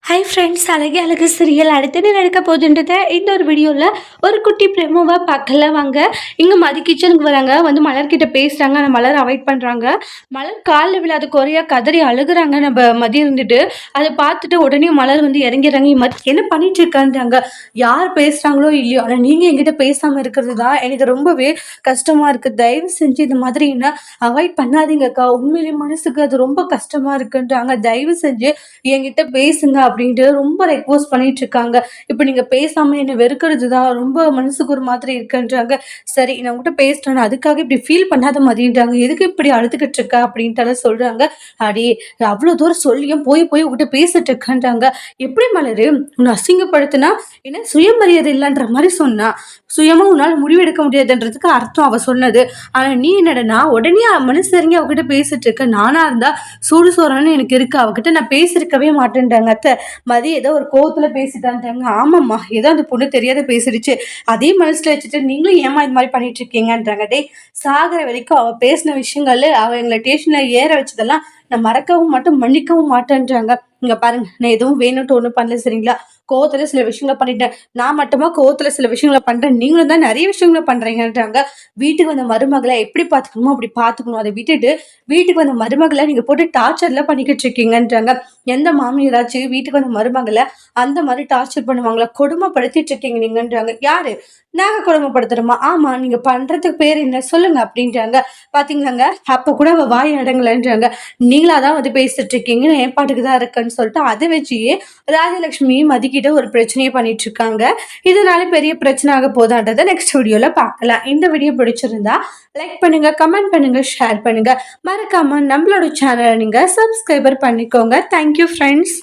Hi friends, அழகே அழகு serial அடுத்து என்ன நடக்க போகுதுன்றத இந்த ஒரு வீடியோவில் ஒரு குட்டி ப்ரெமோவை பார்க்கல வாங்க. இங்கே மதி கிச்சனுக்கு வராங்க, வந்து மலர்கிட்ட பேசுகிறாங்க. ஆனால் மலர் அவாய்ட் பண்ணுறாங்க. மலர் காலில் விழாத குறையா கதறி அழுகுறாங்க. நம்ம மதி இருந்துட்டு அதை பார்த்துட்டு உடனே மலர் வந்து இறங்கிறாங்க. மதி என்ன பண்ணிட்டு இருக்கான்றாங்க. யார் பேசுகிறாங்களோ இல்லையோ, ஆனால் நீங்கள் என்கிட்ட பேசாமல் இருக்கிறது தான் எனக்கு ரொம்பவே கஷ்டமாக இருக்குது. தயவு செஞ்சு இந்த மாதிரி என்ன அவாய்ட் பண்ணாதீங்கக்கா, உண்மையிலே மனசுக்கு அது ரொம்ப கஷ்டமாக இருக்குன்றாங்க. தயவு செஞ்சு என்கிட்ட பேசுங்க அப்படின்ட்டு ரொம்ப ரெக்வஸ்ட் பண்ணிட்டு இருக்காங்க. இப்போ நீங்க பேசாம என்ன வெறுக்கிறது தான் ரொம்ப மனசுக்கு ஒரு மாதிரி இருக்குன்றாங்க. சரி, நான் உங்ககிட்ட பேசிட்டேன், அதுக்காக இப்படி ஃபீல் பண்ணாத மாதிரின்றாங்க. எதுக்கு இப்படி அழுதுகிட்டு இருக்க அப்படின்ட்டு சொல்றாங்க. அடே, அவ்வளவு தூரம் சொல்லியும் போய் போய் உங்ககிட்ட பேசிட்டு இருக்கன்றாங்க. எப்படி மலரு உன்னை அசிங்கப்படுத்தினா என்ன சுயமரியாதை இல்லைன்ற மாதிரி சொன்னா, சுயமா உன்னால முடிவெடுக்க முடியாதுன்றதுக்கு அர்த்தம் அவ சொன்னது. ஆனா நீ என்னடனா உடனே மனசு இறங்கி அவகிட்ட பேசிட்டு இருக்க. நானா இருந்தா சூடு சோறான்னு எனக்கு இருக்கு, அவகிட்ட நான் பேசிருக்கவே மாட்டேன்றாங்க. அத்தை மதி ஏதோ ஒரு கோவத்துல பேசிட்டான்ட்டாங்க. ஆமாம்மா, ஏதோ அந்த பொண்ணு தெரியாத பேசிடுச்சு, அதே மனசுல வச்சுட்டு நீங்களும் ஏமா இது மாதிரி பண்ணிட்டு இருக்கீங்கன்றாங்க. டே, சாகிற வரைக்கும் அவ பேசின விஷயங்கள், அவ எங்களை ஸ்டேஷன்ல ஏற வச்சதெல்லாம் நான் மறக்கவும் மாட்டேன், மன்னிக்கவும் மாட்டேன்றாங்க. இங்க பாருங்க, நான் எதுவும் வேணும்ட்டு ஒன்றும் பண்ணல, சரிங்களா? கோவத்துல சில விஷயங்களை பண்ணிட்டேன். நான் மட்டுமா கோவத்துல சில விஷயங்களை பண்றேன், நீங்களும் தான் நிறைய விஷயங்களை பண்றீங்கன்றாங்க. வீட்டுக்கு வந்த மருமகளை எப்படி பாத்துக்கணுமோ அப்படி பாத்துக்கணும். அதை விட்டுட்டு வீட்டுக்கு வந்த மருமகளை நீங்க போட்டு டார்ச்சர்ல பண்ணிக்கிட்டு இருக்கீங்கன்றாங்க. எந்த மாமியாராச்சும் வீட்டுக்கு வந்த மருமகளை அந்த மாதிரி டார்ச்சர் பண்ணுவாங்களா? கொடுமைப்படுத்திட்டு இருக்கீங்க நீங்கன்றாங்க. யாரு? நாங்க கொடுமைப்படுத்துறோமா? ஆமா, நீங்க பண்றதுக்கு பேர் என்ன சொல்லுங்க அப்படின்றாங்க. பாத்தீங்களாங்க, அப்ப கூட அவ வாய் அடங்கலன்றாங்க. நீங்களாதான் வந்து பேசிட்டு இருக்கீங்க, என் பாட்டுக்கு தான் இருக்குன்னு சொல்லிட்டு அதை வச்சு ராஜலட்சுமி மதிக்கிட்ட ஒரு பிரச்சனையை பண்ணிட்டு இருக்காங்க. இதனால பெரிய பிரச்சனை ஆக போதான்றதை நெக்ஸ்ட் வீடியோல பார்க்கலாம். இந்த வீடியோ பிடிச்சிருந்தா லைக் பண்ணுங்க, கமெண்ட் பண்ணுங்க, ஷேர் பண்ணுங்க. மறக்காம நம்மளோட சேனலை நீங்க சப்ஸ்கிரைபர் பண்ணிக்கோங்க. Thank you friends.